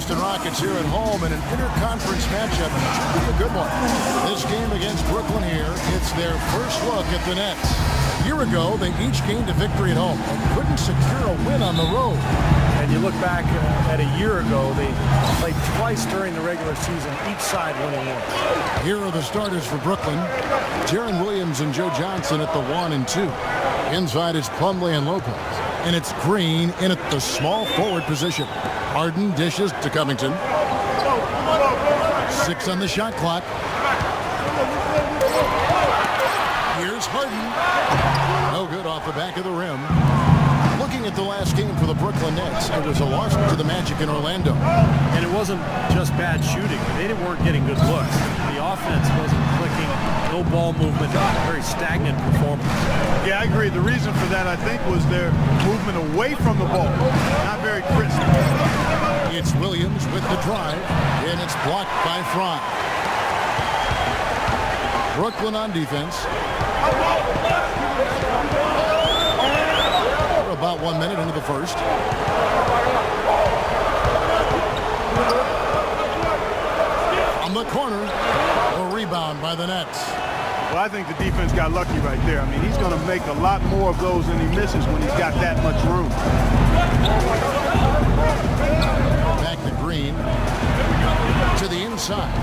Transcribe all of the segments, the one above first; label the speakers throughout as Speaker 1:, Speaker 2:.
Speaker 1: Houston Rockets here at home in an interconference matchup. Should be a good one. This game against Brooklyn here, it's their first look at the Nets. A year ago, they each gained a victory at home and couldn't secure a win on the road.
Speaker 2: And you look back at a year ago, they played twice during the regular season, each side winning one.
Speaker 1: Here are the starters for Brooklyn. Jaren Williams and Joe Johnson at the 1 and 2. Inside it's Plumlee and Lopez. And it's Green in at the small forward position. Harden dishes to Covington. 6 on the shot clock. Here's Harden. No good off the back of the rim. Looking at the last game for the Brooklyn Nets, it was a loss to the Magic in Orlando.
Speaker 2: And it wasn't just bad shooting. They weren't getting good looks. The offense wasn't clicking, no ball movement, very stagnant performance.
Speaker 3: Yeah, I agree. The reason for that, I think, was their movement away from the ball. Not very crisp.
Speaker 1: It's Williams with the drive, and it's blocked by Fry. Brooklyn on defense. About 1 minute into the first. On the corner, a rebound by the Nets.
Speaker 3: Well, I think the defense got lucky right there. I mean, he's going to make a lot more of those than he misses when he's got that much room.
Speaker 1: Back to Green. To the inside.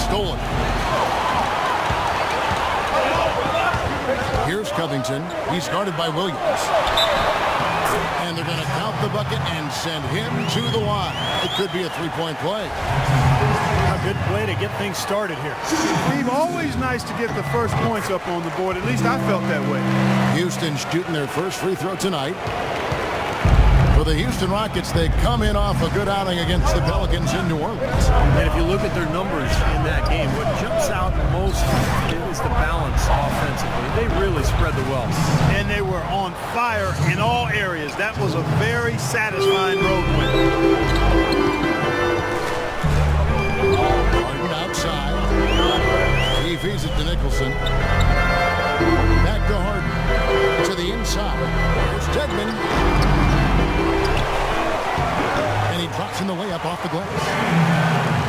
Speaker 1: Stolen. Here's Covington. He's guarded by Williams. And they're going to count the bucket and send him to the line. It could be a three-point play.
Speaker 2: A good play to get things started here.
Speaker 3: Steve, always nice to get the first points up on the board. At least I felt that way.
Speaker 1: Houston shooting their first free throw tonight. For the Houston Rockets, they come in off a good outing against the Pelicans in New Orleans.
Speaker 2: And if you look at their numbers in that game, what jumps out most is the balance offensively. They really spread the wealth.
Speaker 3: And they were on fire in all areas. That was a very satisfying road win.
Speaker 1: Harden outside. He feeds it to Nicholson. Back to Harden. To the inside. Here's Dedmon. And he drops in the layup off the glass.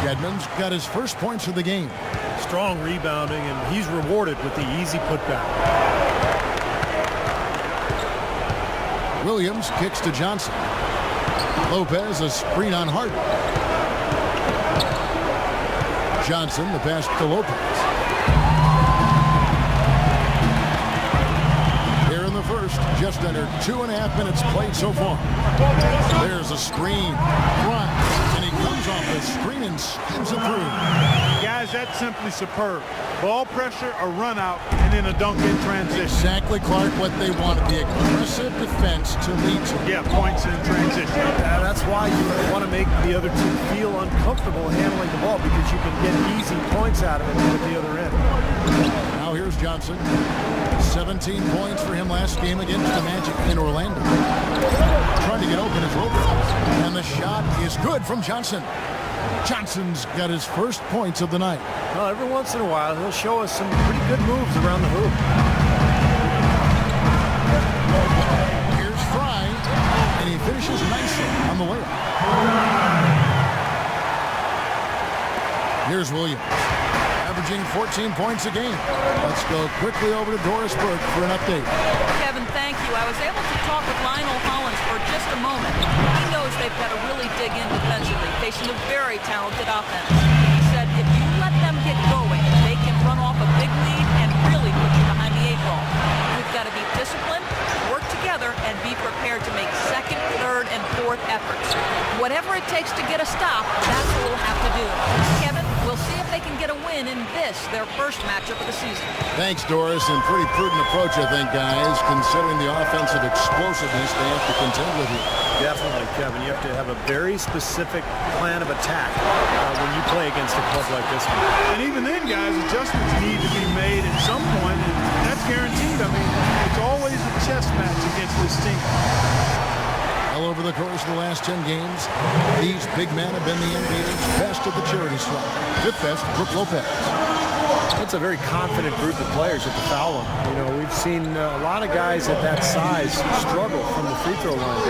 Speaker 1: Dedmon's got his first points of the game.
Speaker 2: Strong rebounding, and he's rewarded with the easy putback.
Speaker 1: Williams kicks to Johnson. Lopez a screen on Harden. Johnson the pass to Lopez. Here in the first, just under 2.5 minutes played so far. There's a screen. Grimes, and he comes off the screen and slams it through.
Speaker 3: Guys, that's simply superb. Ball pressure, a run out, and then a dunk in transition.
Speaker 1: Exactly, Clark, what they wanted. The aggressive defense to lead to.
Speaker 3: Yeah, points in transition.
Speaker 2: That's why you want to make the other team feel uncomfortable handling the ball, because you can get easy points out of it at the other end.
Speaker 1: Now here's Johnson. 17 points for him last game against the Magic in Orlando. Trying to get open as Lopez. And the shot is good from Johnson. Johnson's got his first points of the night.
Speaker 2: Well, every once in a while, he'll show us some pretty good moves around the hoop.
Speaker 1: Here's Fry, and he finishes nicely on the layup. Here's Williams, averaging 14 points a game. Let's go quickly over to Doris Burke for an update.
Speaker 4: Kevin, thank you. I was able to talk with Lionel Hollins for just a moment. He knows they've got to really dig in defensively, facing a very talented offense. He said if you let them get going, they can run off a big lead and really put you behind the 8 ball. We've got to be disciplined, work together, and be prepared to make second, third, and fourth efforts. Whatever it takes to get a stop, that's what we'll have to do. Kevin, we'll see if they can get a win in this, their first matchup of the season.
Speaker 1: Thanks, Doris, and pretty prudent approach, I think, guys, considering the offensive explosiveness they have to contend with here.
Speaker 2: Definitely, Kevin. You have to have a very specific plan of attack when you play against a club like this one.
Speaker 3: And even then, guys, adjustments need to be made at some point, and that's guaranteed. I mean, it's always a chess match against this team.
Speaker 1: Well, over the course of the last 10 games, these big men have been the NBA's best at the charity stripe. Fifth best, Brook Lopez.
Speaker 2: That's a very confident group of players at the foul line. You know, we've seen a lot of guys at that size struggle from the free throw line.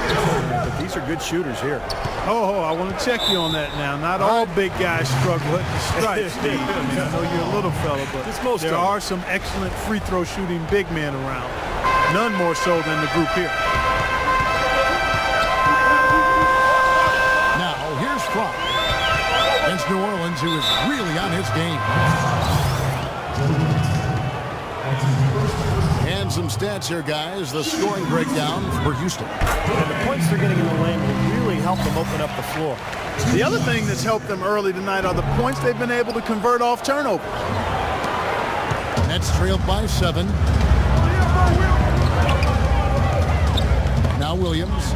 Speaker 2: But these are good shooters here.
Speaker 3: Oh, I want to check you on that now. Not all big guys struggle at the stripe, Steve. I know you're a little fella, but there are some excellent free throw shooting big men around. None more so than the group here.
Speaker 1: Now, here's Frank against New Orleans, who is really on his game. And some stats here, guys. The scoring breakdown for Houston.
Speaker 2: And the points they're getting in the lane will really help them open up the floor.
Speaker 3: The other thing that's helped them early tonight are the points they've been able to convert off turnovers.
Speaker 1: Nets trailed by 7. Now Williams.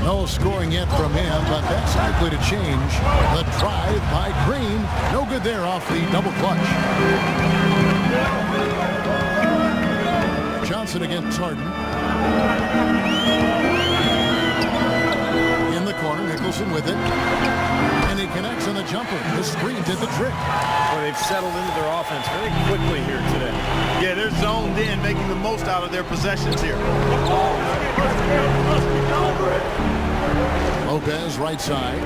Speaker 1: No scoring yet from him, but that's likely to change. The drive by Green. No good there off the double clutch. Johnson against Harden. In the corner, Nicholson with it. And he connects on the jumper. The screen did the trick.
Speaker 2: Well, they've settled into their offense very quickly here today.
Speaker 3: Yeah, they're zoned in, making the most out of their possessions here.
Speaker 1: Lopez, right side.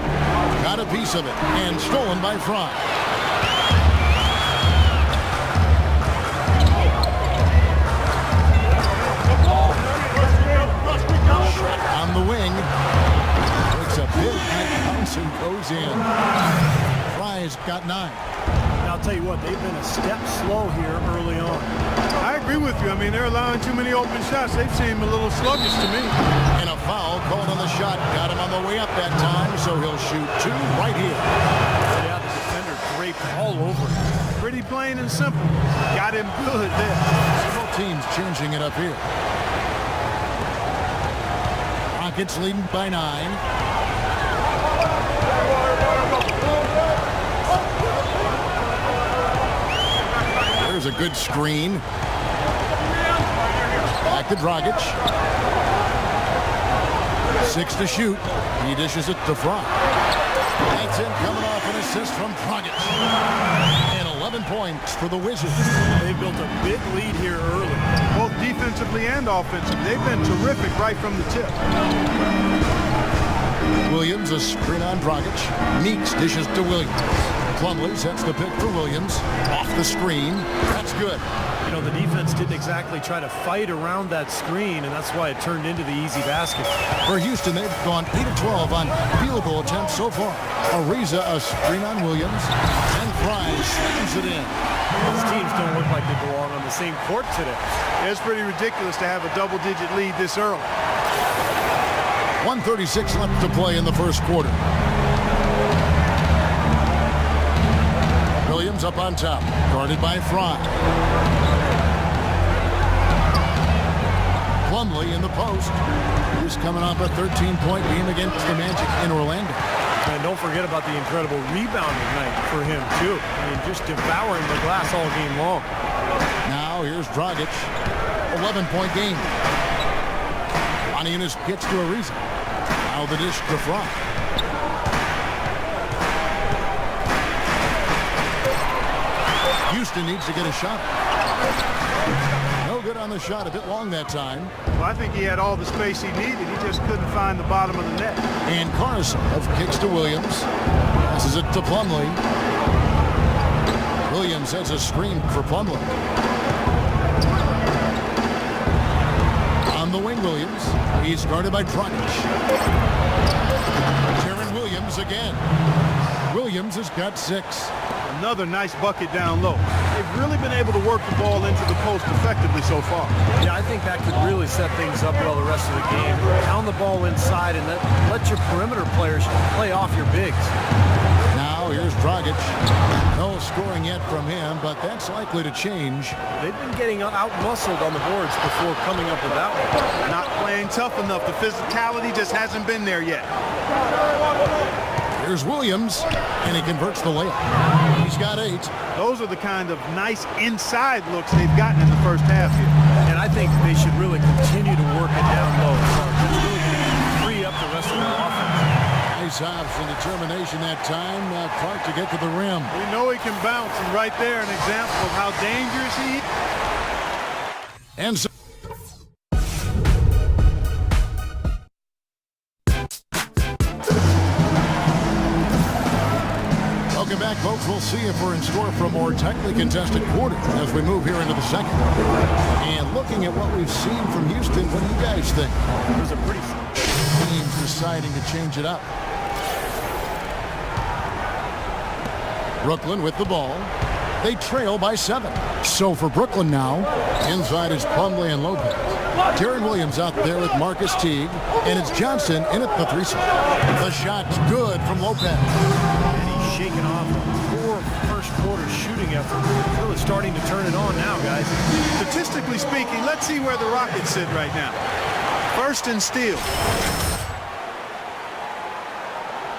Speaker 1: Got a piece of it. And stolen by Fry. On the wing. Takes a big bounce and goes in. Fry's got 9.
Speaker 2: And I'll tell you what, they've been a step slow here early on.
Speaker 3: I agree with you. I mean, they're allowing too many open shots. They've seemed a little sluggish to me.
Speaker 1: And a foul called on the shot. Got him on the way up that time, so he'll shoot 2 right here.
Speaker 2: Yeah, the defender draped all over him.
Speaker 3: Pretty plain and simple. Got him good there.
Speaker 1: Both teams changing it up here. Rockets leading by 9. There's a good screen. Back to Dragic. 6 to shoot. He dishes it to Fry. That's in, coming off an assist from Dragic. And 11 points for the Wizards.
Speaker 2: They built a big lead here early.
Speaker 3: Both defensively and offensively. They've been terrific right from the tip.
Speaker 1: Williams, a screen on Dragic. Meeks dishes to Williams. Plumlee sets the pick for Williams. Off the screen. That's good.
Speaker 2: You know, the defense didn't exactly try to fight around that screen, and that's why it turned into the easy basket.
Speaker 1: For Houston, they've gone 8 of 12 on field goal attempts so far. Ariza, a screen on Williams. And Fry slams it in.
Speaker 2: These teams don't look like they belong on the same court today.
Speaker 3: It's pretty ridiculous to have a double-digit lead this early.
Speaker 1: 1:36 left to play in the first quarter. Williams up on top, guarded by Fry. Plumlee in the post. He's coming off a 13-point game against the Magic in Orlando.
Speaker 2: And don't forget about the incredible rebounding night for him, too. I mean, just devouring the glass all game long.
Speaker 1: Now here's Dragic. 11-point game. Aniunas gets to Ariza. Now the dish to Fry. Houston needs to get a shot. No good on the shot. A bit long that time.
Speaker 3: Well, I think he had all the space he needed. He just couldn't find the bottom of the net.
Speaker 1: And Carsov kicks to Williams. Passes it to Plumlee. Williams has a screen for Plumlee. On the wing, Williams. He's guarded by Dragic. Jaron Williams again. Williams has got 6.
Speaker 3: Another nice bucket down low. They've really been able to work the ball into the post effectively so far.
Speaker 2: Yeah, I think that could really set things up well the rest of the game. Pound the ball inside and let your perimeter players play off your bigs.
Speaker 1: Now here's Dragic. No scoring yet from him, but that's likely to change.
Speaker 2: They've been getting out-muscled on the boards before coming up with that one.
Speaker 3: Not playing tough enough. The physicality just hasn't been there yet.
Speaker 1: Here's Williams, and he converts the layup. He's got 8.
Speaker 3: Those are the kind of nice inside looks they've gotten in the first half here.
Speaker 2: And I think they should really continue to work it down low. So it's really going to free up the rest of their offense.
Speaker 1: Nice face-offs and determination that time. Clark to get to the rim.
Speaker 3: We know he can bounce, and right there an example of how dangerous he is.
Speaker 1: And so welcome back, folks. We'll see if we're in store for a more tightly contested quarter as we move here into the second. And looking at what we've seen from Houston, what do you guys think?
Speaker 2: It was a pretty
Speaker 1: Teams deciding to change it up. Brooklyn with the ball. They trail by 7. So for Brooklyn now, inside is Plumlee and Lopez. Darren Williams out there with Marcus Teague, and it's Johnson in at the 3 spot. The shot's good from Lopez.
Speaker 2: And he's shaking off a poor first quarter shooting effort. Really starting to turn it on now, guys.
Speaker 3: Statistically speaking, let's see where the Rockets sit right now. First in steals.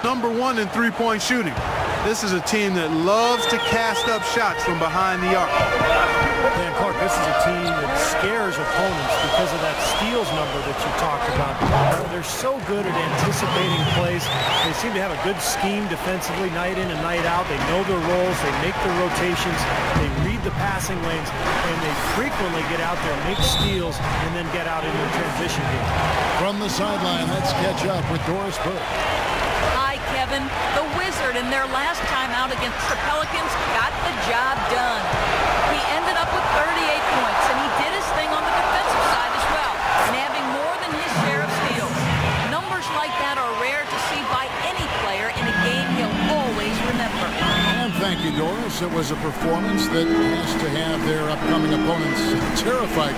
Speaker 3: Number 1 in three-point shooting. This is a team that loves to cast up shots from behind the arc.
Speaker 2: Dan Clark, this is a team that scares opponents because of that steals number that you talked about. They're so good at anticipating plays. They seem to have a good scheme defensively night in and night out. They know their roles. They make their rotations. They read the passing lanes, and they frequently get out there, make steals, and then get out into a transition game.
Speaker 1: From the sideline, let's catch up with Doris Burke.
Speaker 4: Hi, Kevin. The Wizard in their last time out against the Pelicans got the job done. He ended up with 38 points, and he did his thing on the defensive side as well, nabbing more than his share of steals. Numbers like that are rare to see by any player in a game he'll always remember.
Speaker 1: And thank you, Doris. It was a performance that has to have their upcoming opponents terrified.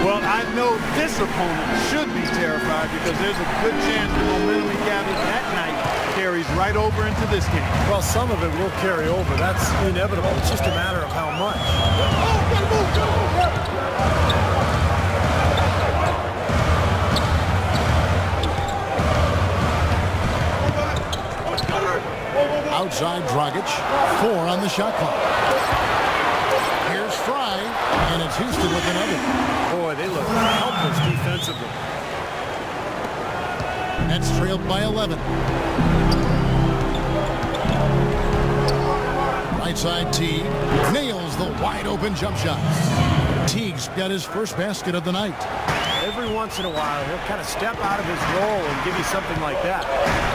Speaker 3: Well, I know this opponent should be terrified because there's a good chance the momentum he gathered that night carries right over into this game.
Speaker 2: Well, some of it will carry over. That's inevitable. It's just a matter of how much.
Speaker 1: Outside Dragic, 4 on the shot clock. Here's Fry, and it's Houston with another.
Speaker 2: Boy, they look helpless defensively.
Speaker 1: Nets trailed by 11. Right side Teague nails the wide open jump shot. Teague's got his first basket of the night.
Speaker 2: Every once in a while, he'll kind of step out of his role and give you something like that.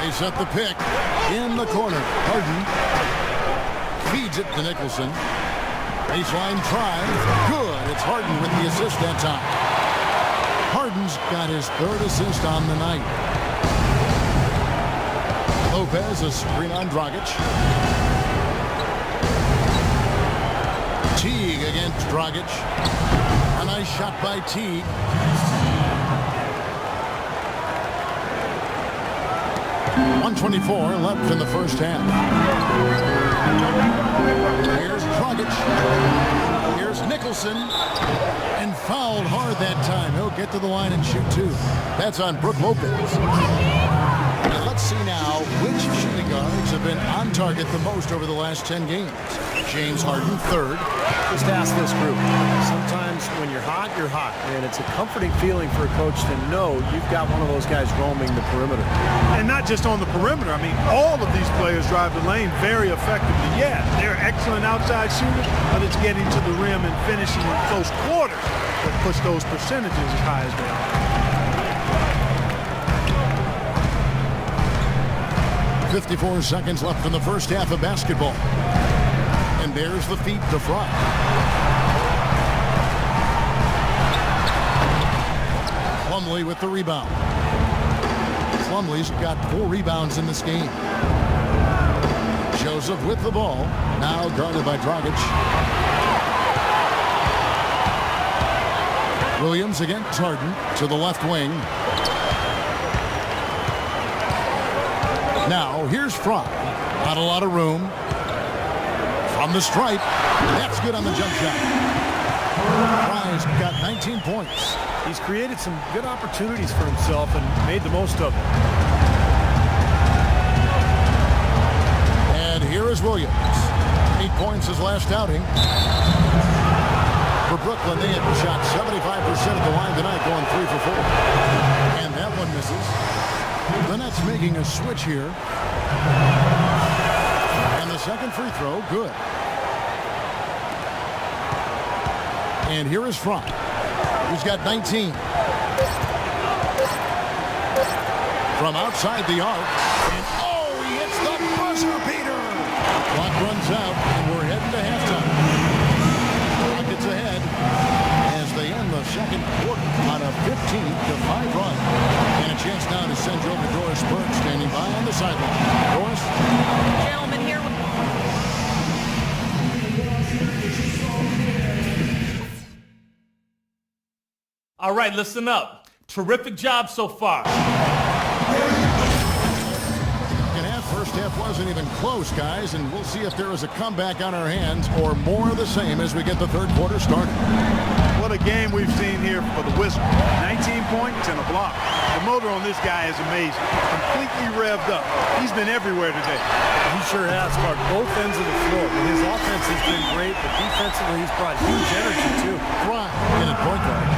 Speaker 1: They set the pick in the corner. Harden feeds it to Nicholson. Baseline drive. Good. It's Harden with the assist that time. Harden's got his 3rd assist on the night. Lopez, a screen on Dragic. Teague against Dragic. A nice shot by Teague. .124 left in the first half. Here's Dragic. Here's Nicholson. And fouled hard that time. He'll get to the line and shoot 2. That's on Brook Lopez. And let's see now which shooting guards have been on target the most over the last 10 games. James Harden, 3rd.
Speaker 2: Just ask this group. Sometimes when you're hot, and it's a comforting feeling for a coach to know you've got one of those guys roaming the perimeter.
Speaker 3: And not just on the perimeter. I mean, all of these players drive the lane very effectively. Yeah, they're excellent outside shooters, but it's getting to the rim and finishing in close quarters that puts those percentages as high as they are.
Speaker 1: 54 seconds left in the first half of basketball. And there's the feet to Fry. Plumlee with the rebound. Plumlee's got 4 rebounds in this game. Joseph with the ball. Now guarded by Dragic. Williams against Harden to the left wing. Now here's Fry. Not a lot of room. From the stripe. That's good on the jump shot. Fry's got 19 points.
Speaker 2: He's created some good opportunities for himself and made the most of them.
Speaker 1: And here is Williams. 8 points his last outing. For Brooklyn, they have shot 75% of the line tonight, going 3 for 4. And that one misses. The Nets making a switch here. And the second free throw, good. And here is Frank, who's got 19. From outside the arc. And oh, he hits the buzzer beater. Clock runs out, and we're heading to halftime. Rockets ahead as they end the second quarter on a 15-5 run. And a chance now to send you over Doris Burke standing by on the sideline. Doris?
Speaker 4: Gentlemen, here we
Speaker 5: All right, listen up. Terrific job so far.
Speaker 1: First half wasn't even close, guys, and we'll see if there is a comeback on our hands or more of the same as we get the third quarter started.
Speaker 3: What a game we've seen here for the Whistle. 19 points and a block. The motor on this guy is amazing. Completely revved up. He's been everywhere today.
Speaker 2: He sure has, Clark. Both ends of the floor. His offense has been great, but defensively he's brought huge energy, too.
Speaker 1: Right. In at point guard.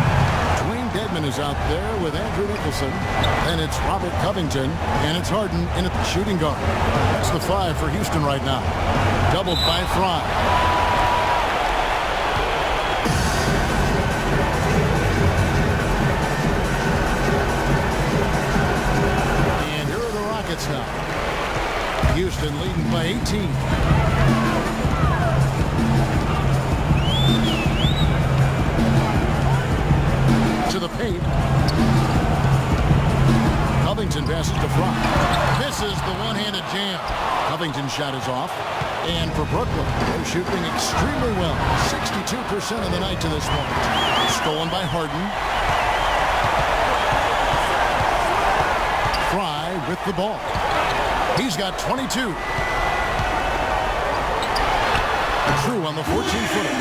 Speaker 1: Deadman is out there with Andrew Nicholson, and it's Robert Covington, and it's Harden in at the shooting guard. That's the 5 for Houston right now. Doubled by Fry. And here are the Rockets now. Houston leading by 18. To the paint. Covington passes to Fry. Misses the one-handed jam. Covington's shot is off. And for Brooklyn, they're shooting extremely well. 62% of the night to this point. Stolen by Harden. Fry with the ball. He's got 22. True on the 14-footer.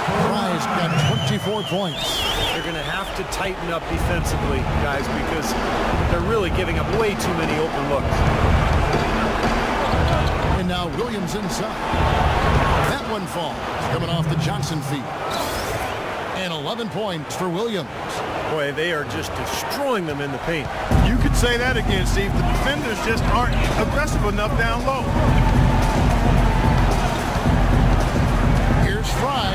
Speaker 1: Fry's got 24 points.
Speaker 2: They're going to have to tighten up defensively, guys, because they're really giving up way too many open looks.
Speaker 1: And now Williams inside. That one falls, coming off the Johnson feed. And 11 points for Williams.
Speaker 2: Boy, they are just destroying them in the paint.
Speaker 3: You could say that again, Steve. The defenders just aren't aggressive enough down low.
Speaker 1: Here's Fry.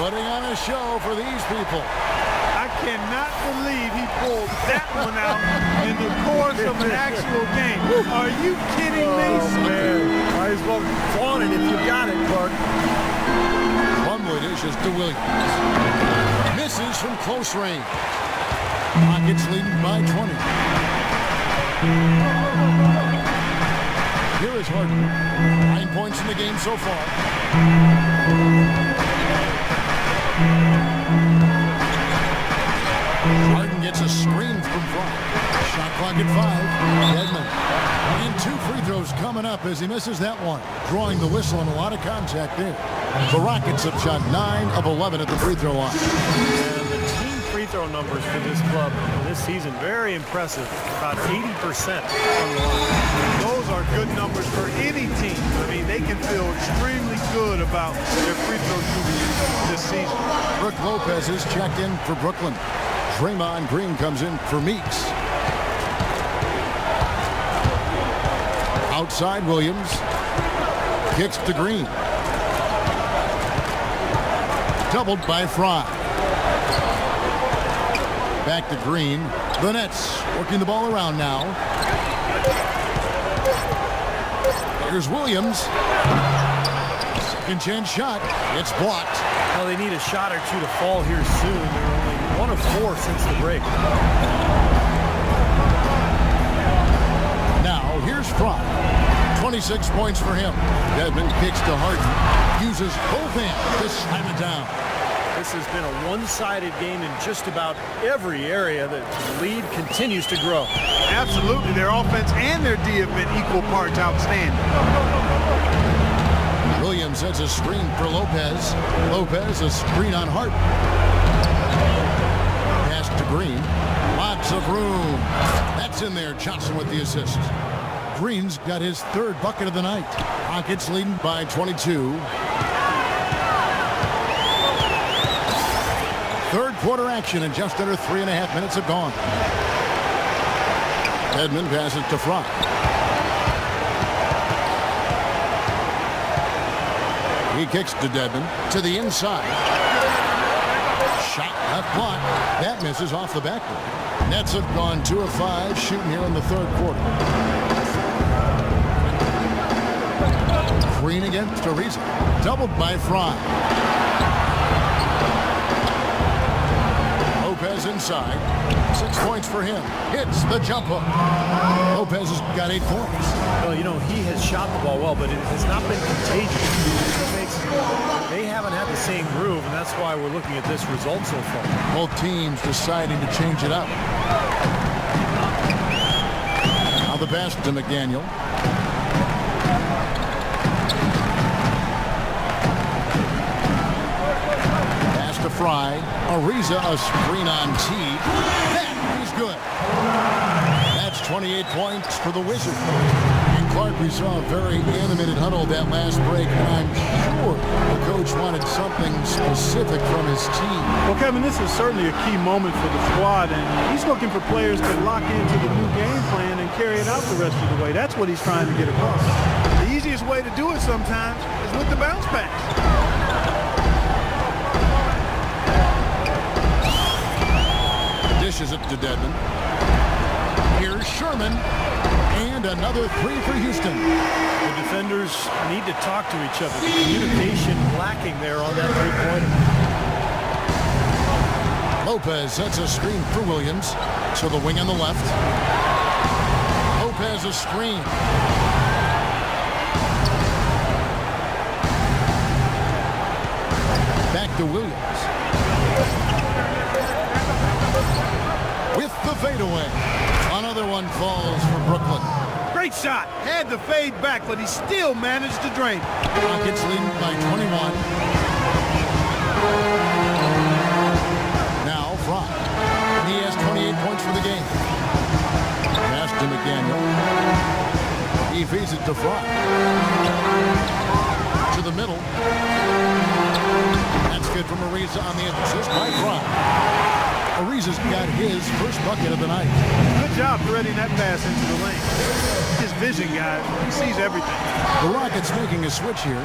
Speaker 1: Putting on a show for these people.
Speaker 3: I cannot believe he pulled that one out in the course of an actual game. Are you kidding me?
Speaker 2: Oh, man. Might as well flaunt it if you got it, Clark.
Speaker 1: Plumlee dishes to Williams. Misses from close range. Rockets leading by 20. Here is Harden. 9 points in the game so far. Harden gets a screen from Fry. Shot clock at 5. Deadman. And 2 free throws coming up as he misses that one. Drawing the whistle and a lot of contact there. The Rockets have shot 9 of 11 at the free throw line.
Speaker 2: And the team free throw numbers for this club this season, very impressive. About 80% from the line.
Speaker 3: Those are good numbers for any team. I mean, they can feel extremely good about their free throw shooting this season.
Speaker 1: Brook Lopez is checked in for Brooklyn. Draymond Green comes in for Meeks. Outside Williams. Kicks to Green. Doubled by Fry. Back to Green. The Nets working the ball around now. Here's Williams. Second chance shot. It's blocked.
Speaker 2: Well, they need a shot or two to fall here soon. They're only 1 of 4 since the break.
Speaker 1: Now, here's Fry. 26 points for him. Deadman kicks to Harden. Uses both hands to slam it down.
Speaker 2: This has been a one-sided game in just about every area. The lead continues to grow.
Speaker 3: Absolutely. Their offense and their D have been equal parts outstanding.
Speaker 1: Williams sets a screen for Lopez. Lopez a screen on Harden. Pass to Green. Lots of room. That's in there. Johnson with the assist. Green's got his 3rd bucket of the night. Rockets leading by 22. 3rd Third-quarter action, and just under 3.5 minutes have gone. Edmond passes to Fry. He kicks to Dedmon to the inside. Shot left block. That misses off the backboard. Nets have gone 2 of 5 shooting here in the third quarter. Green against Ariza. Doubled by Fry. Lopez inside. 6 points for him. Hits the jump hook. Lopez has got 8 points.
Speaker 2: Well, you know, he has shot the ball well, but it has not been contagious. They haven't had the same groove, and that's why we're looking at this result so far.
Speaker 1: Both teams deciding to change it up. Now the pass to McDaniel. Pass to Fry. Ariza, a screen on T. That is good. That's 28 points for the Wizards. And Clark, we saw a very animated huddle that last break, and I'm sure the coach wanted something specific from his team.
Speaker 3: Well, Kevin, this is certainly a key moment for the squad, and he's looking for players to lock into the new game plan and carry it out the rest of the way. That's what he's trying to get across. The easiest way to do it sometimes is with the bounce pass.
Speaker 1: Dishes it to Dedmon. Here's Sherman. And another 3 for Houston.
Speaker 2: The defenders need to talk to each other. The communication lacking there on that three-pointer.
Speaker 1: Lopez sets a screen for Williams. To the wing on the left. Lopez a screen. Back to Williams. With the fadeaway. Another one falls for Brooklyn.
Speaker 3: Great shot. Had to fade back, but he still managed to drain it.
Speaker 1: Rockets leading by 21. Now Fry. He has 28 points for the game. Pass to McDaniel. He feeds it to Fry. To the middle. That's good from Ariza on the assist by Fry. Ariza's got his first bucket of the night.
Speaker 3: Good job threading that pass into the lane. His vision, guys. He sees everything.
Speaker 1: The Rockets making a switch here.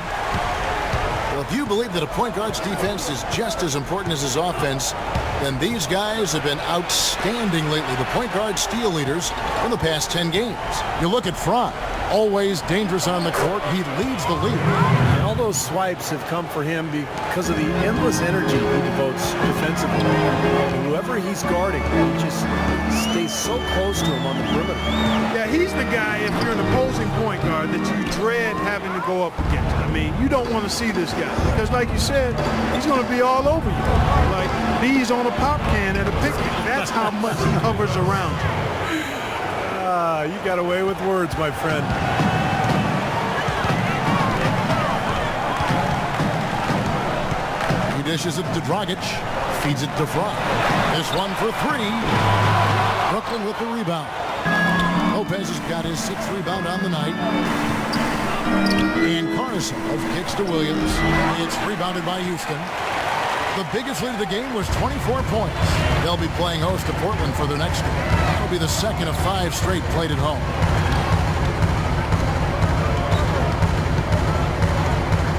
Speaker 1: Well, if you believe that a point guard's defense is just as important as his offense, then these guys have been outstanding lately. The point guard steal leaders in the past 10 games. You look at Fry. Always dangerous on the court. He leads the league.
Speaker 2: And all those swipes have come for him because of the endless energy he devotes defensively. And whoever he's guarding, he just stays so close to him on the perimeter.
Speaker 3: Yeah, he's the guy, if you're an opposing point guard, that you dread having to go up against. I mean, you don't want to see this guy because, like you said, he's going to be all over you. Like bees on a pop can at a picnic. That's how much he hovers around you.
Speaker 2: You got away with words, my friend.
Speaker 1: He dishes it to Dragic. Feeds it to Fry. This one for 3. Brooklyn with the rebound. Lopez has got his 6th rebound on the night. And Karasov kicks to Williams. It's rebounded by Houston. The biggest lead of the game was 24 points. They'll be playing host to Portland for their next game. It'll be the second of 5 straight played at home.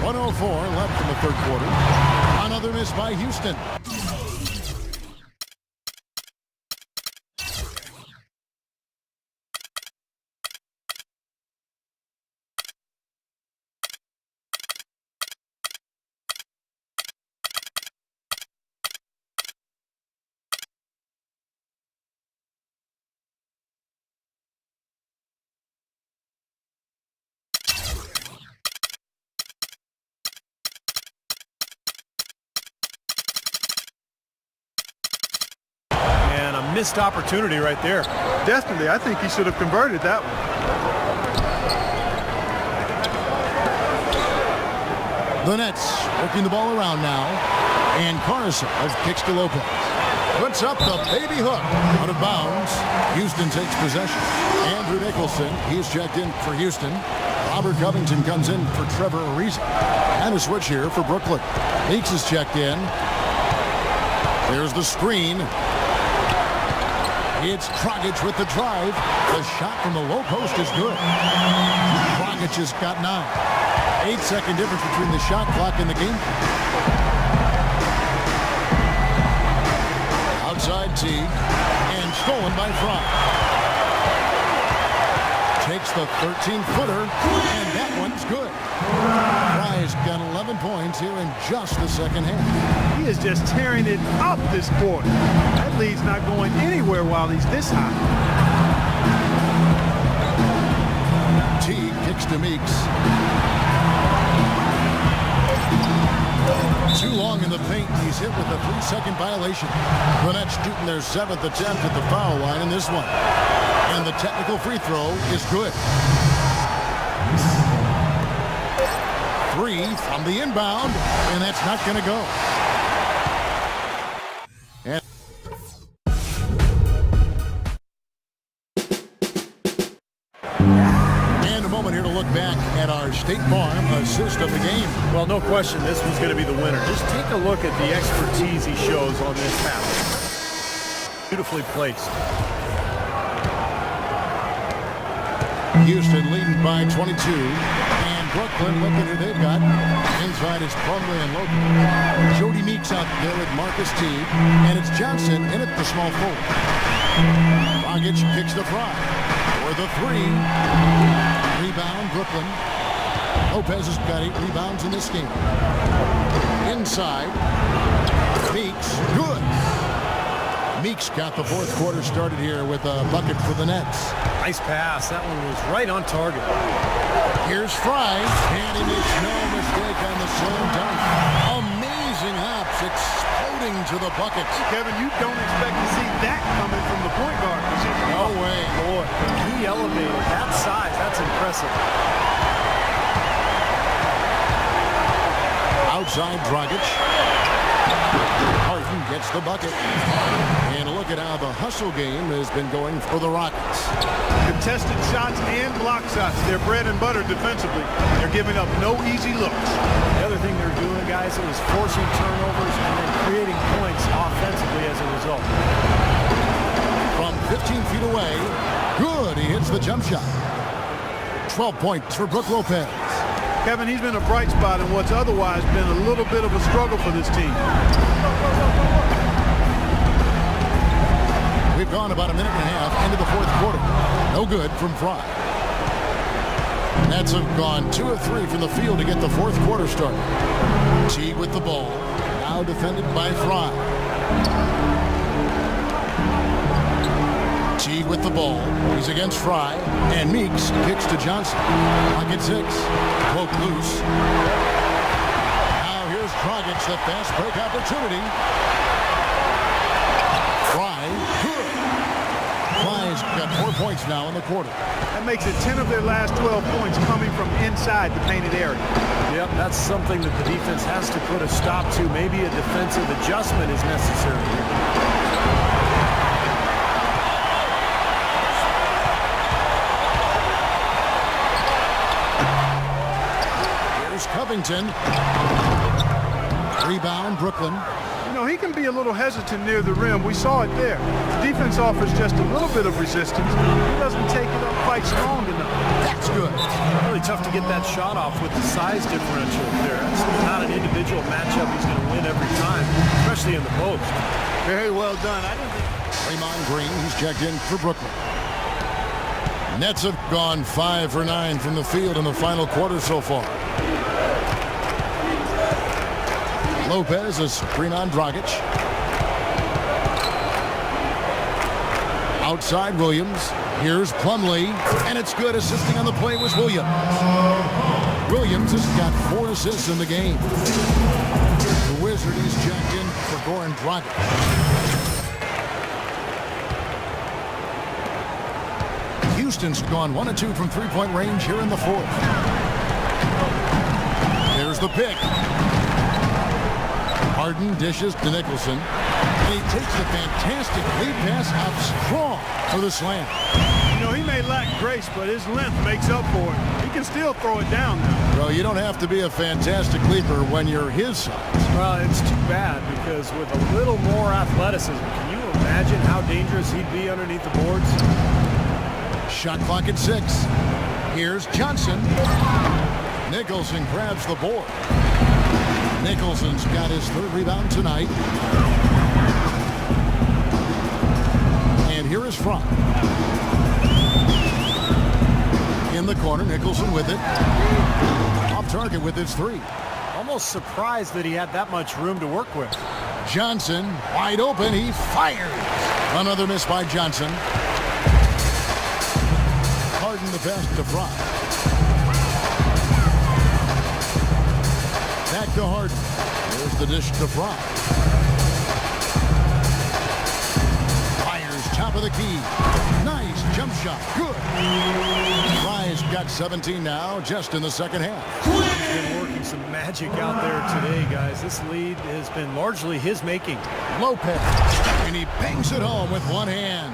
Speaker 1: 1:04 left in the third quarter. Another miss by Houston.
Speaker 2: Missed opportunity right there.
Speaker 3: Definitely, I think he should have converted that one.
Speaker 1: The Nets working the ball around now. And Karasov kicks to Lopez. Puts up the baby hook. Out of bounds. Houston takes possession. Andrew Nicholson, he's checked in for Houston. Robert Covington comes in for Trevor Ariza. And a switch here for Brooklyn. Meeks is checked in. There's the screen. It's Dragic with the drive. The shot from the low post is good. Dragic has got 9. 8-second difference between the shot clock and the game. Outside Teague. And stolen by Fry. Takes the 13-footer. And that one's good. Fry's got 11 points here in just the second half.
Speaker 3: He is just tearing it up this quarter. That lead's not going anywhere while he's this high.
Speaker 1: Teague kicks to Meeks. Too long in the paint. He's hit with a 3-second violation. The Nets shooting their 7th attempt at the foul line in this one. And the technical free throw is good. 3 from the inbound, and that's not going to go. And a moment here to look back at our State Farm assist of the game.
Speaker 2: Well, no question, this was going to be the winner. Just take a look at the expertise he shows on this pass. Beautifully placed.
Speaker 1: Houston leading by 22. And Brooklyn looking who they've got. Inside is Plumlee and Logan. Jody Meeks out there with Marcus Teague. And it's Johnson in at the small forward. Dragic kicks the Fry. For the 3. Rebound, Brooklyn. Lopez has got 8 rebounds in this game. Inside. Meeks, good. Meeks got the fourth quarter started here with a bucket for the Nets.
Speaker 2: Nice pass. That one was right on target.
Speaker 1: Here's Fry, and he makes no mistake on the slam dunk. Amazing hops, exploding to the bucket.
Speaker 3: Kevin, you don't expect to see that coming from the point guard position.
Speaker 1: No way.
Speaker 2: Boy, he elevated that size. That's impressive.
Speaker 1: Outside Dragic. Harden gets the bucket. And a look at how the hustle game has been going for the Rockets.
Speaker 3: Contested shots and block shots. They're bread and butter defensively. They're giving up no easy looks.
Speaker 2: The other thing they're doing, guys, is forcing turnovers and then creating points offensively as a result.
Speaker 1: From 15 feet away, good. He hits the jump shot. 12 points for Brook Lopez.
Speaker 3: Kevin, he's been a bright spot in what's otherwise been a little bit of a struggle for this team.
Speaker 1: We've gone about a minute and a half into the fourth quarter. No good from Fry. Nets have gone 2 of 3 from the field to get the fourth quarter started. Teague with the ball. Now defended by Fry. Teague with the ball. He's against Fry. And Meeks kicks to Johnson. Pocket 6. Poke loose. Now here's Dragic, the fast break opportunity. Fry, good. Fry's got 4 points now in the quarter.
Speaker 3: That makes it 10 of their last 12 points coming from inside the painted area.
Speaker 2: Yep, that's something that the defense has to put a stop to. Maybe a defensive adjustment is necessary here.
Speaker 1: Covington. Rebound, Brooklyn.
Speaker 3: You know, he can be a little hesitant near the rim. We saw it there. The defense offers just a little bit of resistance. He doesn't take it up quite strong enough.
Speaker 1: That's good.
Speaker 2: Really tough to get that shot off with the size differential there. It's not an individual matchup he's going to win every time, especially in the post.
Speaker 3: Very well done. I didn't think...
Speaker 1: Draymond Green, he's checked in for Brooklyn. Nets have gone 5 for 9 from the field in the final quarter so far. Lopez is screen on Dragic. Outside Williams. Here's Plumlee. And it's good. Assisting on the play was Williams. Williams has got 4 assists in the game. The Wizard is checked in for Goran Dragic. Houston's gone 1 of 2 from three-point range here in the fourth. There's the pick. Harden dishes to Nicholson. And he takes a fantastic lead pass out strong for the slam.
Speaker 3: You know, he may lack grace, but his length makes up for it. He can still throw it down now.
Speaker 1: Well, you don't have to be a fantastic leaper when you're his size.
Speaker 2: Well, it's too bad because with a little more athleticism, can you imagine how dangerous he'd be underneath the boards?
Speaker 1: Shot clock at 6. Here's Johnson. Nicholson grabs the board. Nicholson's got his 3rd rebound tonight. And here is Fry. In the corner, Nicholson with it. Off target with his 3.
Speaker 2: Almost surprised that he had that much room to work with.
Speaker 1: Johnson wide open. He fires. Another miss by Johnson. Harden the pass to Fry. Back to Harden. There's the dish to Fry. Fires top of the key. Nice jump shot. Good. Fry's got 17 now, just in the second half.
Speaker 2: He's been working some magic out there today, guys. This lead has been largely his making.
Speaker 1: Lopez. And he bangs it home with one hand.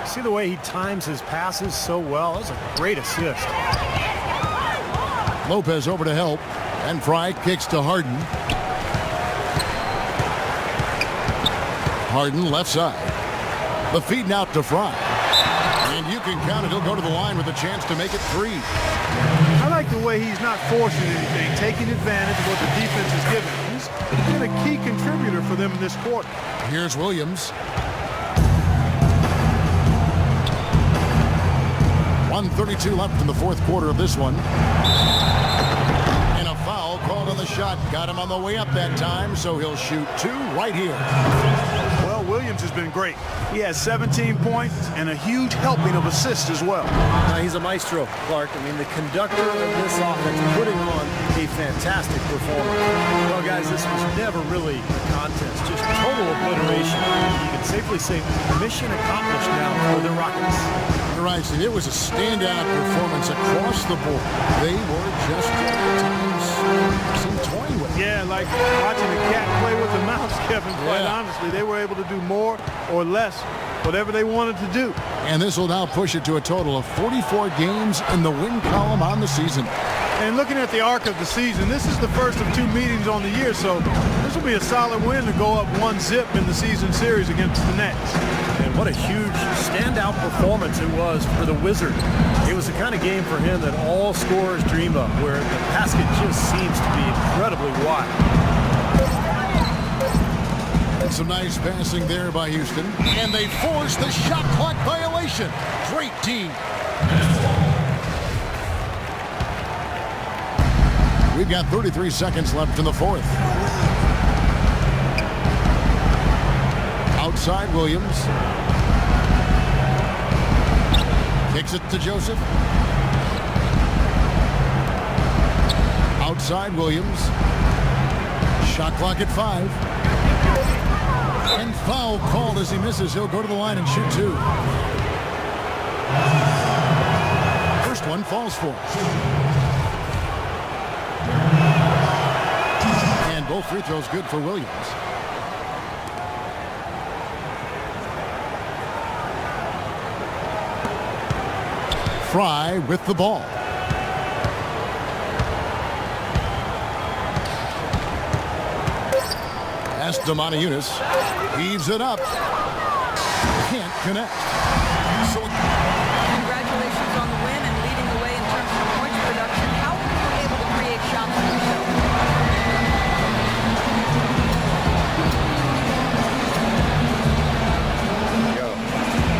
Speaker 2: See the way he times his passes so well? That's a great assist.
Speaker 1: Lopez over to help. And Fry kicks to Harden. Harden left side. The feed out to Fry. And you can count it. He'll go to the line with a chance to make it 3.
Speaker 3: I like the way he's not forcing anything, taking advantage of what the defense is giving. He's been a key contributor for them in this quarter.
Speaker 1: Here's Williams. 1:32 left in the 4th quarter of this one. And a foul called on the shot. Got him on the way up that time, so he'll shoot 2 right here.
Speaker 3: Well, Williams has been great. He has 17 points and a huge helping of assists as well.
Speaker 2: He's a maestro, Clark. I mean, the conductor of this offense, putting on a fantastic performance. Well, guys, this was never really a contest, just total obliteration. You can safely say mission accomplished now for the Rockets.
Speaker 1: You're right, and it was a standout performance across the board. They were just at times some toying with it.
Speaker 3: Yeah, like watching a cat play with a mouse, Kevin, quite honestly. They were able to do more or less, whatever they wanted to do.
Speaker 1: And this will now push it to a total of 44 games in the win column on the season.
Speaker 3: And looking at the arc of the season, this is the first of 2 meetings on the year, so this will be a solid win to go up 1-0 in the season series against the Nets.
Speaker 2: And what a huge standout performance it was for the Wizard. It was the kind of game for him that all scorers dream of, where the basket just seems to be incredibly wide.
Speaker 1: And some nice passing there by Houston. And they force the shot clock violation. Great team. We've got 33 seconds left in the 4th. Outside Williams. Kicks it to Joseph. Outside Williams. Shot clock at 5. And foul called as he misses. He'll go to the line and shoot 2. First one falls for him. And both free throws good for Williams. Fry with the ball. Pass to Montejunas. Heaves it up. Can't connect. So
Speaker 4: Congratulations on the win and leading the way in terms of points production. How were you able to create shots for yourself?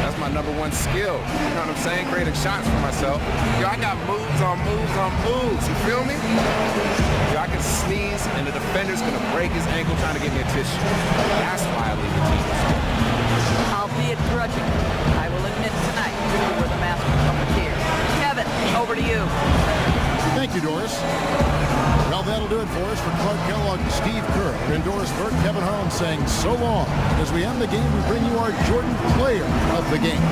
Speaker 6: That's my #1 skill. You know what I'm saying? Creating shots for myself. Yo, I got moves on moves on moves. You feel me? Yo, I can sneeze and the defender's gonna break his ankle trying to get me a tissue. That's why I leave the team.
Speaker 4: Albeit grudgingly, I will admit tonight you were the master puppeteer. Kevin, over to you.
Speaker 1: thank you, Doris. Well, that'll do it for us. For Clark Kellogg and Steve Kerr, and Doris Burke, Kevin Harlan saying so long. As we end the game, we bring you our Jordan Player of the Game.